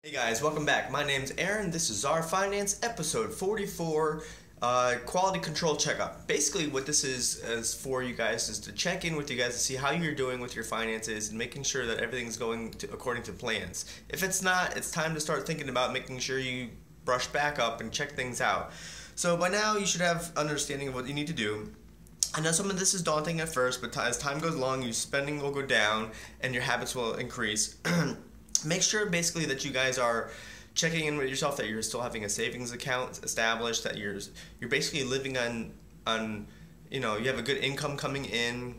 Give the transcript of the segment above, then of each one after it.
Hey guys, welcome back. My name's Aaron. This is Czar Finance, episode 44, quality control checkup. Basically, what this is for you guys is to check in with you guys to see how you're doing with your finances and making sure that everything's going according to plans. If it's not, it's time to start thinking about making sure you brush back up and check things out. So by now, you should have understanding of what you need to do. I know some of this is daunting at first, but as time goes along, your spending will go down and your habits will increase. Make sure basically that you guys are checking in with yourself, that you're still having a savings account established, that you're basically living on you have a good income coming in,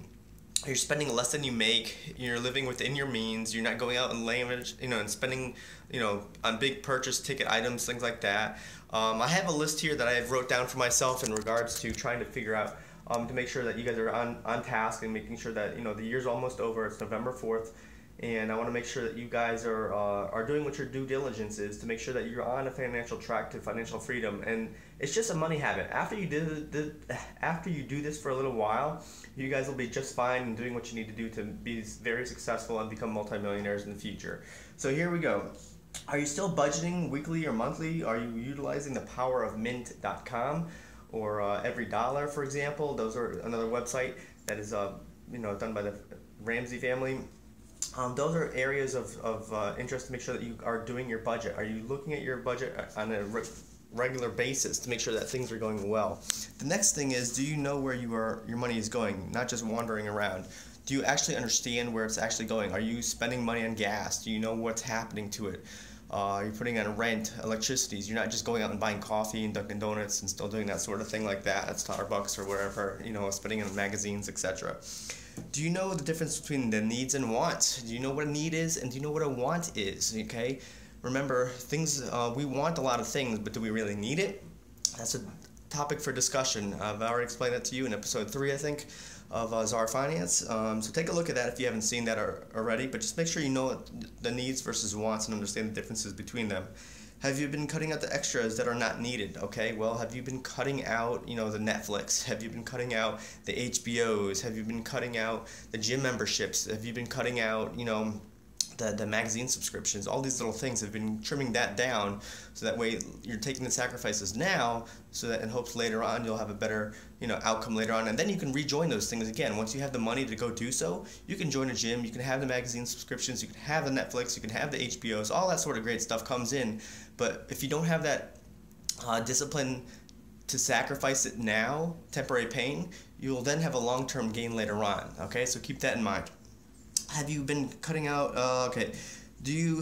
you're spending less than you make, you're living within your means, you're not going out and and spending on big purchase ticket items, things like that. I have a list here that I have wrote down for myself in regards to trying to figure out to make sure that you guys are on task and making sure that the year's almost over. It's November 4th. And I want to make sure that you guys are doing what your due diligence is to make sure that you're on a financial track to financial freedom. And it's just a money habit. After you do this for a little while, you guys will be just fine and doing what you need to do to be very successful and become multimillionaires in the future. So here we go. Are you still budgeting weekly or monthly? Are you utilizing the power of mint.com or Every Dollar, for example? Those are another website that is done by the Ramsey family. Those are areas of interest to make sure that you are doing your budget. Are you looking at your budget on a regular basis to make sure that things are going well? The next thing is, do you know where your money is going, not just wandering around? Do you actually understand where it's actually going? Are you spending money on gas? Do you know what's happening to it? You're putting on rent, electricities. You're not just going out and buying coffee and Dunkin' Donuts and still doing that sort of thing like that at Starbucks or wherever, spending on magazines, etc. Do you know the difference between the needs and wants? Do you know what a need is, and do you know what a want is? Okay, remember, we want a lot of things, but do we really need it? That's a topic for discussion. I've already explained that to you in episode 3, I think, of Czar Finance. So take a look at that if you haven't seen that already, but just make sure you know the needs versus wants and understand the differences between them. Have you been cutting out the extras that are not needed? Okay, well, have you been cutting out, the Netflix? Have you been cutting out the HBOs? Have you been cutting out the gym memberships? Have you been cutting out, the magazine subscriptions? All these little things have been trimming that down, so that way you're taking the sacrifices now, so that in hopes later on you'll have a better outcome later on, and then you can rejoin those things again. Once you have the money to go do so, you can join a gym, you can have the magazine subscriptions, you can have the Netflix, you can have the HBOs, all that sort of great stuff comes in. But if you don't have that discipline to sacrifice it now, temporary pain, you will then have a long-term gain later on. Okay, so keep that in mind. Have you been cutting out, did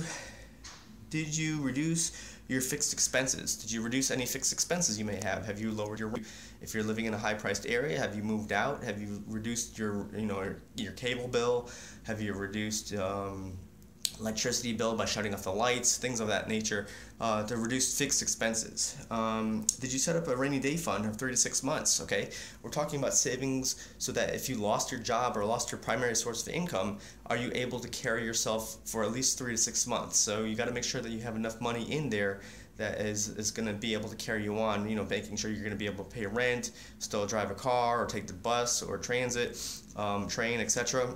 you reduce your fixed expenses? Did you reduce any fixed expenses you may have? Have you lowered your, if you're living in a high-priced area, have you moved out? Have you reduced your, your cable bill? Have you reduced electricity bill by shutting off the lights, things of that nature, to reduce fixed expenses? Did you set up a rainy day fund of 3 to 6 months? Okay, we're talking about savings so that if you lost your job or lost your primary source of income, are you able to carry yourself for at least 3 to 6 months? So you got to make sure that you have enough money in there that is going to be able to carry you on, making sure you're going to be able to pay rent, still drive a car or take the bus or transit, train, etc.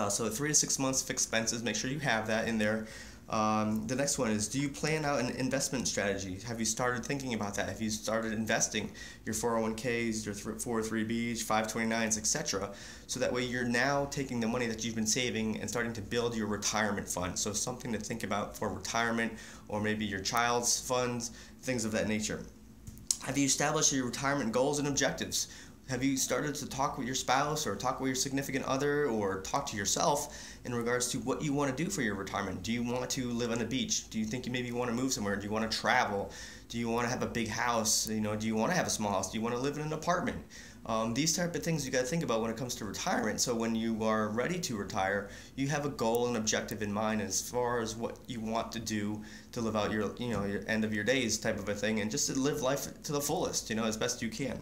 So 3 to 6 months fixed expenses, make sure you have that in there. The next one is, do you plan out an investment strategy? Have you started thinking about that? Have you started investing your 401ks, your 403bs, 529s, etc.? So that way you're now taking the money that you've been saving and starting to build your retirement fund. So something to think about for retirement, or maybe your child's funds, things of that nature. Have you established your retirement goals and objectives? Have you started to talk with your spouse or talk with your significant other or talk to yourself in regards to what you want to do for your retirement? Do you want to live on the beach? Do you think you maybe want to move somewhere? Do you want to travel? Do you want to have a big house? Do you want to have a small house? Do you want to live in an apartment? These type of things you got to think about when it comes to retirement. So when you are ready to retire, you have a goal and objective in mind as far as what you want to do to live out your your end of your days type of a thing, and just to live life to the fullest, as best you can.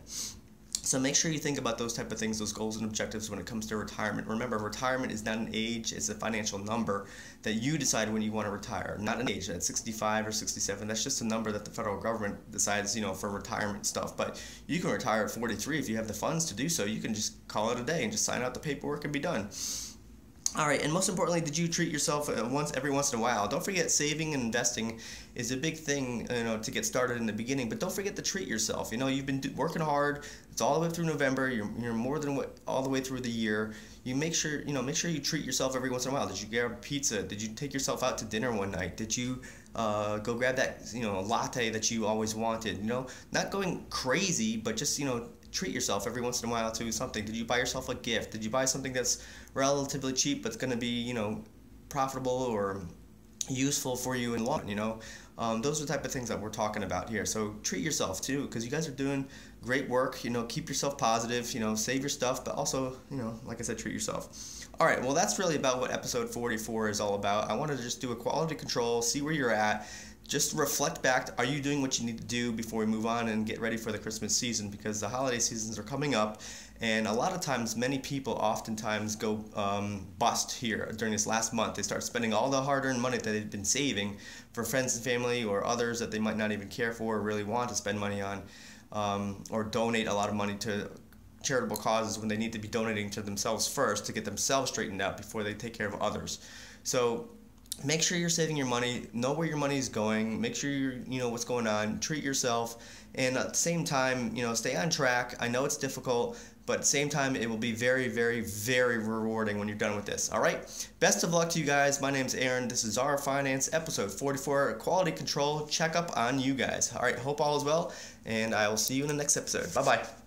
So make sure you think about those type of things, those goals and objectives when it comes to retirement. Remember, retirement is not an age, it's a financial number that you decide when you want to retire. Not an age at 65 or 67. That's just a number that the federal government decides, for retirement stuff. But you can retire at 43 if you have the funds to do so. You can just call it a day and just sign out the paperwork and be done. All right, and most importantly, did you treat yourself every once in a while? Don't forget, saving and investing is a big thing, to get started in the beginning. But don't forget to treat yourself. You've been working hard. It's all the way through November. You're more than all the way through the year. You make sure you treat yourself every once in a while. Did you grab pizza? Did you take yourself out to dinner one night? Did you go grab that latte that you always wanted? Not going crazy, but just treat yourself every once in a while to something. Did you buy yourself a gift? Did you buy something that's relatively cheap but it's going to be profitable or useful for you in the long run? Those are the type of things that we're talking about here. So treat yourself too, because you guys are doing great work. Keep yourself positive. Save your stuff, but also like I said, treat yourself. All right, well, that's really about what episode 44 is all about. I wanted to just do a quality control, see where you're at. Just reflect back. Are you doing what you need to do before we move on and get ready for the Christmas season? Because the holiday seasons are coming up, and a lot of times, many people oftentimes go bust here during this last month. They start spending all the hard-earned money that they've been saving for friends and family or others that they might not even care for or really want to spend money on, or donate a lot of money to charitable causes when they need to be donating to themselves first to get themselves straightened out before they take care of others. So make sure you're saving your money, know where your money is going, make sure you know what's going on, treat yourself, and at the same time, stay on track. I know it's difficult, but at the same time, it will be very, very, very rewarding when you're done with this. All right? Best of luck to you guys. My name's Aaron. This is Czar Finance, episode 44, Quality Control Checkup on you guys. All right, hope all is well, and I will see you in the next episode. Bye-bye.